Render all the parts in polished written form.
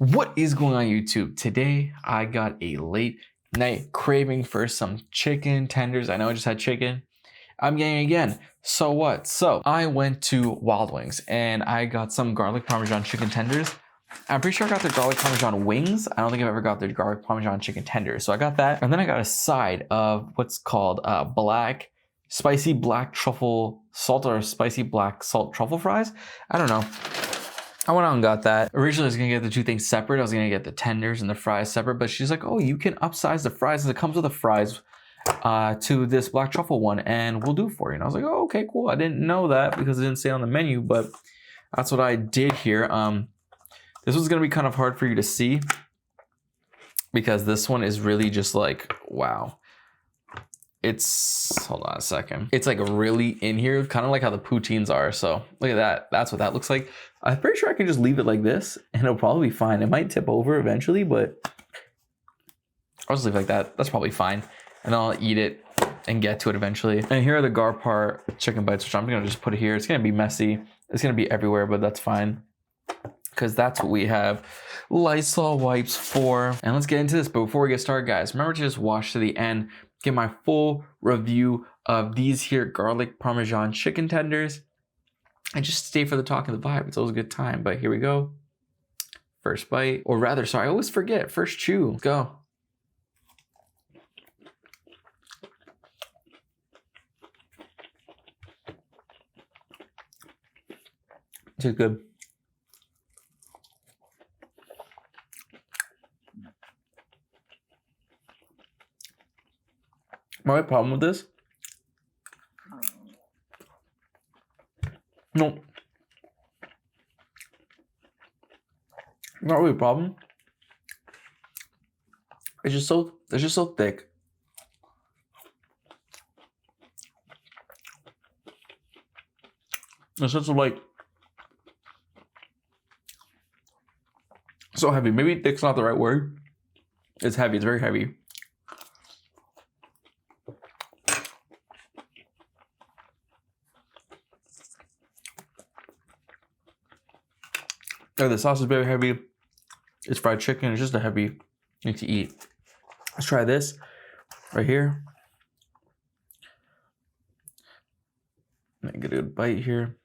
What is going on YouTube? Today I got a late night craving for some chicken tenders. I know I just had chicken. I'm getting it again. So what? So I went to Wild Wings and I got some garlic parmesan chicken tenders. I'm pretty sure I got their garlic parmesan wings. I don't think I've ever got their garlic parmesan chicken tenders. So I got that. And then I got a side of what's called spicy black truffle salt or spicy black salt truffle fries. I don't know. I went out and got that. Originally, I was gonna get the two things separate. I was gonna get the tenders and the fries separate, but she's like, oh, you can upsize the fries. It comes with the fries to this black truffle one, and we'll do it for you. And I was like, oh, okay, cool. I didn't know that because it didn't say on the menu, but that's what I did here. This was gonna be kind of hard for you to see because this one is really just like, wow. Hold on a second. It's like really in here, kind of like how the poutines are. So look at that. That's what that looks like. I'm pretty sure I can just leave it like this and it'll probably be fine. It might tip over eventually, but I'll just leave it like that. That's probably fine. And I'll eat it and get to it eventually. And here are the Garpar chicken bites, which I'm gonna just put it here. It's gonna be messy. It's gonna be everywhere, but that's fine, because that's what we have Lysol wipes for. And let's get into this. But before we get started, guys, remember to just watch to the end, get my full review of these here garlic parmesan chicken tenders, and just stay for the talk and the vibe. It's always a good time. But here we go. First bite, or rather, sorry, I always forget. First chew. Let's go. This is good. My problem with this? No. Not really a problem. It's just so thick. It's such a like so heavy. Maybe thick's not the right word. It's heavy, it's very heavy. The sauce is very heavy. It's fried chicken. It's just a heavy thing to eat. Let's try this right here. Get a good bite here.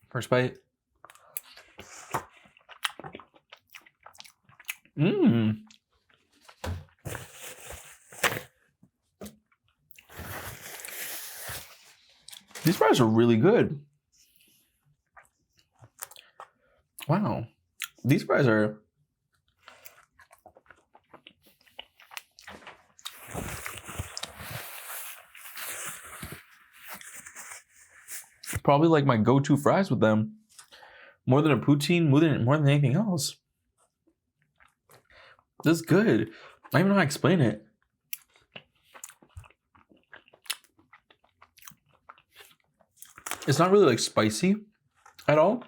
First bite. Mmm. These fries are really good. Wow. These fries are... probably like my go-to fries with them. More than a poutine, more than anything else. This is good. I don't even know how to explain it. It's not really like spicy at all.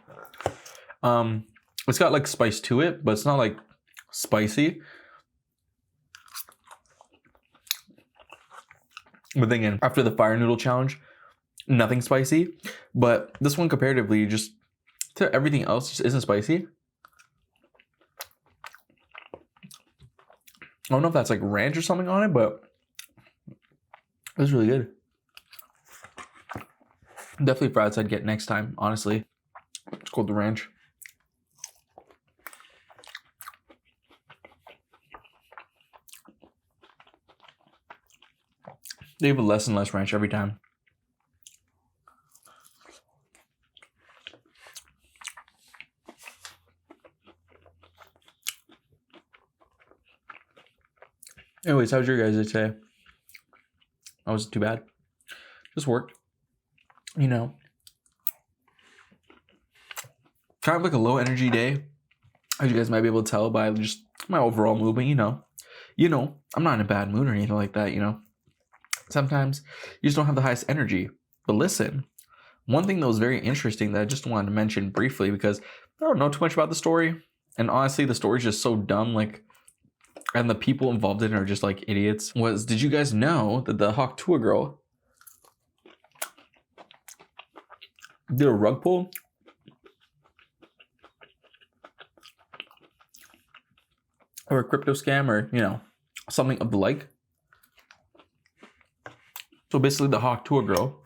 It's got like spice to it, but it's not like spicy. But then again, after the fire noodle challenge, nothing spicy. But this one comparatively, just to everything else, just isn't spicy. I don't know if that's like ranch or something on it, but it's really good. Definitely fries I'd get next time, honestly. It's called the ranch. They have less and less ranch every time. Anyways, how was your guys' day today? That wasn't too bad. Just worked. You know, kind of like a low energy day, as you guys might be able to tell by just my overall mood. But you know, I'm not in a bad mood or anything like that. You know, sometimes you just don't have the highest energy. But listen, one thing that was very interesting that I just wanted to mention briefly, because I don't know too much about the story, and honestly, the story's just so dumb. Like, and the people involved in it are just like idiots. Did you guys know that the Hawk Tuah girl did a rug pull, or a crypto scam, or something of the like. So basically, the Hawk Tuah girl,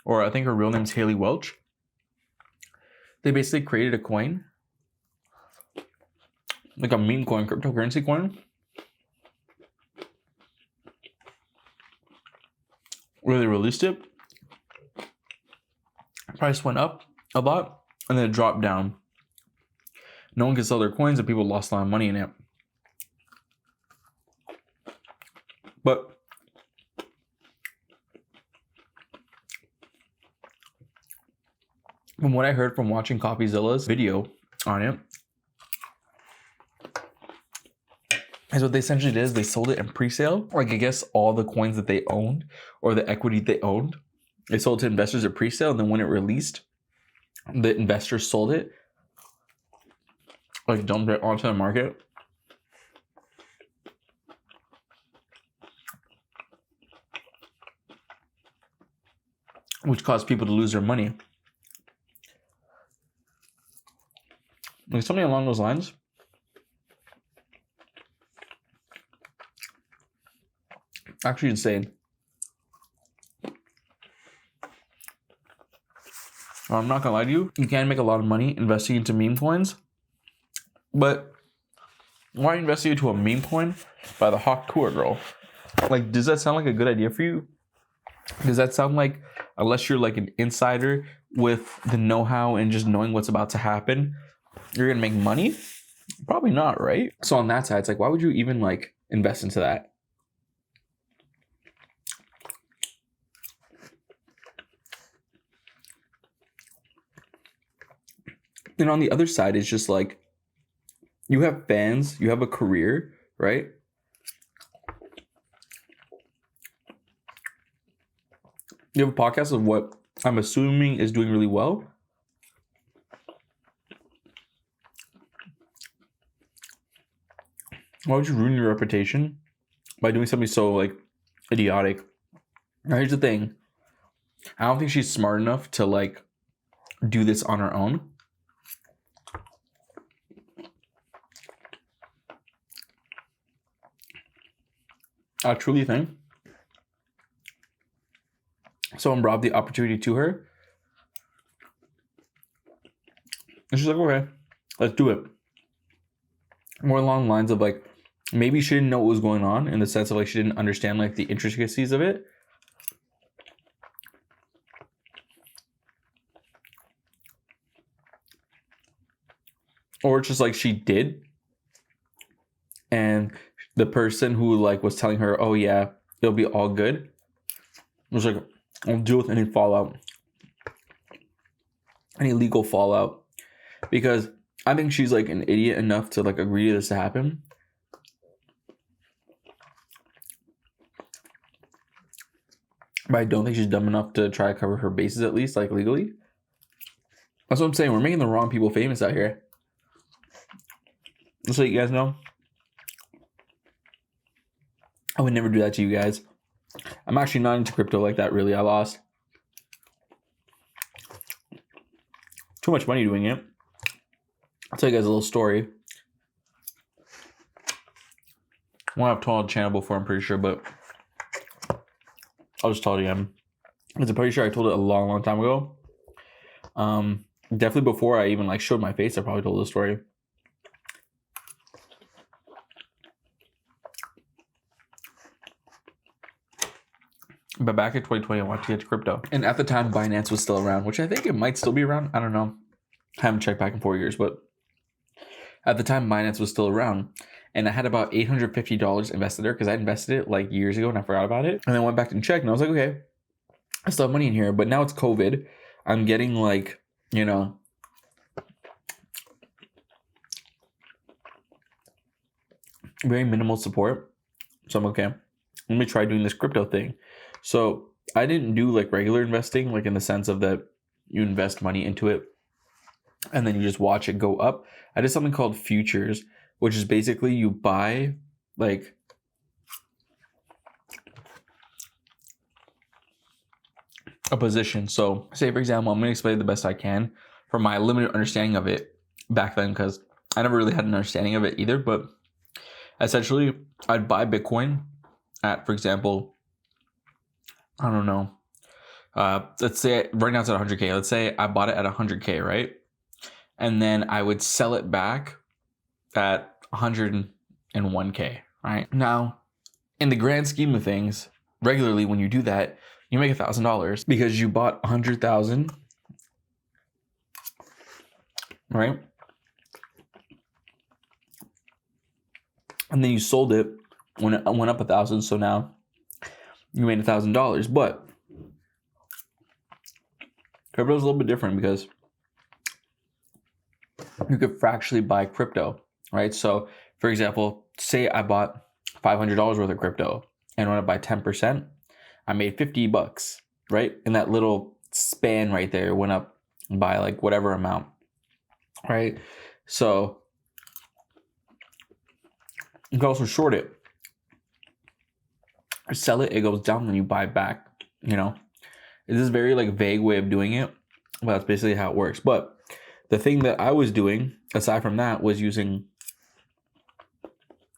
or I think her real name is Haley Welch, they basically created a coin, like a meme coin, cryptocurrency coin, where they released it. Price went up a lot, and then it dropped down. No one could sell their coins, and people lost a lot of money in it. But from what I heard from watching CopyZilla's video on it, is what they essentially did is they sold it in pre-sale. Like, I guess all the coins that they owned, or the equity they owned, they sold to investors at pre-sale, and then when it released, the investors sold it, like dumped it onto the market. Which caused people to lose their money. Like something along those lines. Actually insane. I'm not gonna lie to you. You can make a lot of money investing into meme coins. But why investing into a meme coin by the Hawk Tuah girl? Like, does that sound like a good idea for you? Does that sound like, unless you're like an insider with the know-how and just knowing what's about to happen, you're gonna make money? Probably not, right? So on that side, it's like, why would you even like invest into that? And on the other side, it's just like, you have fans, you have a career, right? You have a podcast of what I'm assuming is doing really well. Why would you ruin your reputation by doing something so like idiotic? Now, here's the thing. I don't think she's smart enough to like do this on her own. I truly think someone brought the opportunity to her, and she's like, okay, let's do it. More along the lines of like, maybe she didn't know what was going on, in the sense of like, she didn't understand like the intricacies of it. Or it's just like she did, and the person who like was telling her, oh yeah, it'll be all good, was like, I'll deal with any fallout, any legal fallout, because I think she's like an idiot enough to like agree to this to happen. But I don't think she's dumb enough to try to cover her bases, at least like legally. That's what I'm saying. We're making the wrong people famous out here. Just so you guys know, I would never do that to you guys. I'm actually not into crypto like that, really. I lost too much money doing it. I'll tell you guys a little story. Well, I've told the channel before, I'm pretty sure, but I'll just tell it again. Because I'm pretty sure I told it a long, long time ago. Definitely before I even like showed my face, I probably told the story. But back in 2020, I wanted to get to crypto. And at the time, Binance was still around, which I think it might still be around. I don't know. I haven't checked back in 4 years, but at the time, Binance was still around. And I had about $850 invested there because I invested it like years ago and I forgot about it. And then I went back and checked and I was like, okay, I still have money in here. But now it's COVID. I'm getting like, you know, very minimal support. So I'm okay. Let me try doing this crypto thing. So I didn't do like regular investing, like in the sense of that you invest money into it and then you just watch it go up. I did something called futures, which is basically you buy like a position. So say, for example, I'm going to explain the best I can from my limited understanding of it back then, because I never really had an understanding of it either. But essentially, I'd buy Bitcoin at, for example, I don't know. Let's say right now it's at 100K. Let's say I bought it at 100K, right? And then I would sell it back at 101K, right? Now, in the grand scheme of things, regularly when you do that, you make $1,000 because you bought 100,000, right? And then you sold it when it went up 1,000. So now you made $1,000. But crypto is a little bit different because you could fractionally buy crypto, right? So, for example, say I bought $500 worth of crypto and went up by 10%. I made $50, right? And that little span right there went up by like whatever amount, right? So you can also short it, or sell it. It goes down, then you buy back. You know, it's this very like vague way of doing it, but that's basically how it works. But the thing that I was doing aside from that was using,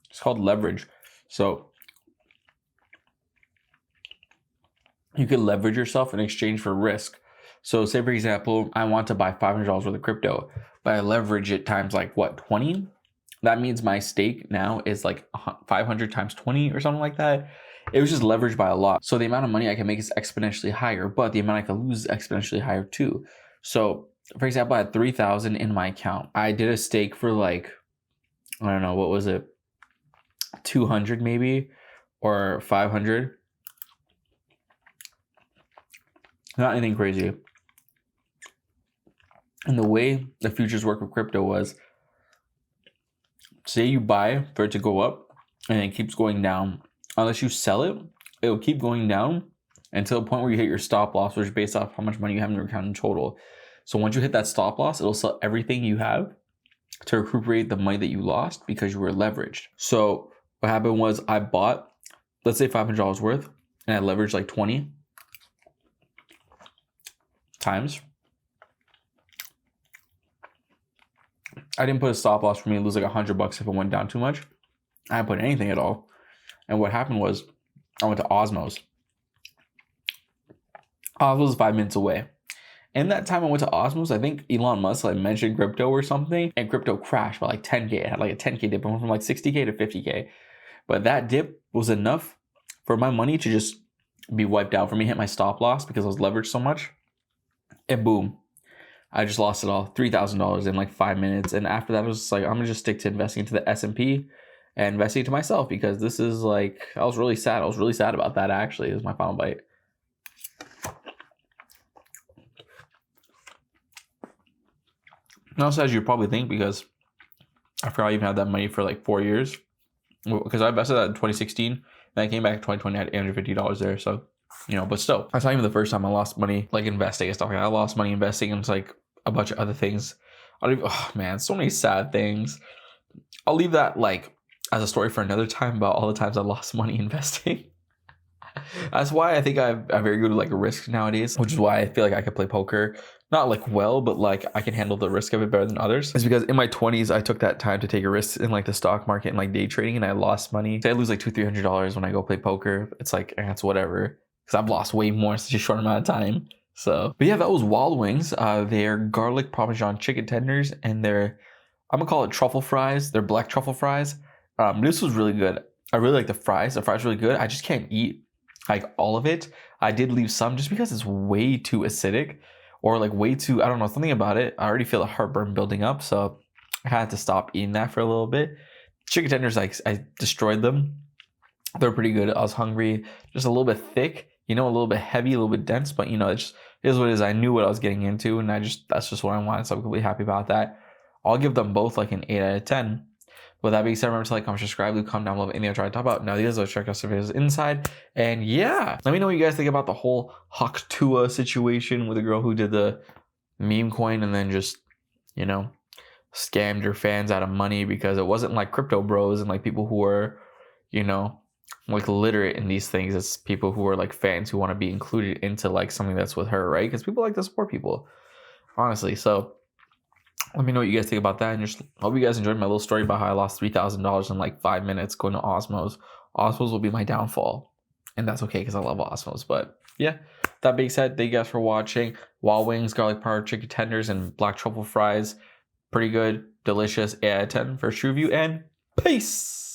it's called leverage. So you could leverage yourself in exchange for risk. So say, for example, I want to buy $500 worth of crypto, but I leverage it times like what, 20? That means my stake now is like 500 times 20 or something like that. It was just leveraged by a lot. So the amount of money I can make is exponentially higher, but the amount I can lose is exponentially higher too. So for example, I had 3,000 in my account. I did a stake for like, I don't know, what was it? 200 maybe, or 500. Not anything crazy. And the way the futures work with crypto was, say you buy for it to go up and it keeps going down. Unless you sell it, it will keep going down until the point where you hit your stop loss, which is based off how much money you have in your account in total. So once you hit that stop loss, it'll sell everything you have to recuperate the money that you lost because you were leveraged. So what happened was I bought, let's say $500 worth, and I leveraged like 20 times. I didn't put a stop loss for me to lose like $100 if it went down too much. I didn't put anything at all. And what happened was I went to Osmos. Osmos is 5 minutes away. And that time I went to Osmos, I think Elon Musk like mentioned crypto or something, and crypto crashed by like 10K. It had like a 10K dip. It went from like 60K to 50K. But that dip was enough for my money to just be wiped out, for me to hit my stop loss because I was leveraged so much. And boom, I just lost it all, $3,000 in like 5 minutes. And after that, I was just like, I'm gonna just stick to investing into the S&P and investing into myself, because this is like, I was really sad. I was really sad about that actually. It was my final bite. Not as you probably think, because I forgot I even had that money for like 4 years. Because I invested that in 2016, and I came back in 2020, I had $850 there. So, you know, but still, that's not even the first time I lost money like investing and stuff like that. I lost money investing into like a bunch of other things. Oh man, so many sad things. I'll leave that like as a story for another time about all the times I lost money investing. That's why I think I'm very good at like risk nowadays, which is why I feel like I could play poker. Not like well, but like I can handle the risk of it better than others. It's because in my 20s, I took that time to take a risk in like the stock market and like day trading, and I lost money. Say I lose like $200-$300 when I go play poker. It's like, it's whatever. Because I've lost way more in such a short amount of time. So, but yeah, that was Wild Wings. They're garlic parmesan chicken tenders, and they're, I'm gonna call it truffle fries. They're black truffle fries. This was really good. I really like the fries. The fries are really good. I just can't eat like all of it. I did leave some just because it's way too acidic, or like way too, I don't know, something about it. I already feel the heartburn building up, so I had to stop eating that for a little bit. Chicken tenders, like I destroyed them. They're pretty good. I was hungry, just a little bit thick, you know, a little bit heavy, a little bit dense, but you know, it just is what it is. I knew what I was getting into, and that's just what I wanted, so I'm completely happy about that. I'll give them both like an 8 out of 10. With that being said, remember to like, comment, subscribe, leave, comment down below anything I try to talk about. Now, these are check out some videos inside. And yeah, let me know what you guys think about the whole Hawk Tuah situation with the girl who did the meme coin and then just, you know, scammed her fans out of money because it wasn't like crypto bros and like people who were, you know, like literate in these things. It's people who are like fans who want to be included into like something that's with her, right? Because people like to support people, honestly. So let me know what you guys think about that, and just hope you guys enjoyed my little story about how I lost $3,000 in like 5 minutes going to Osmos. Osmos will be my downfall, and that's okay because I love Osmos. But yeah, that being said, thank you guys for watching. Wild wings, garlic powder chicken tenders, and black truffle fries, pretty good, delicious. 8 out of 10 for True View, and peace.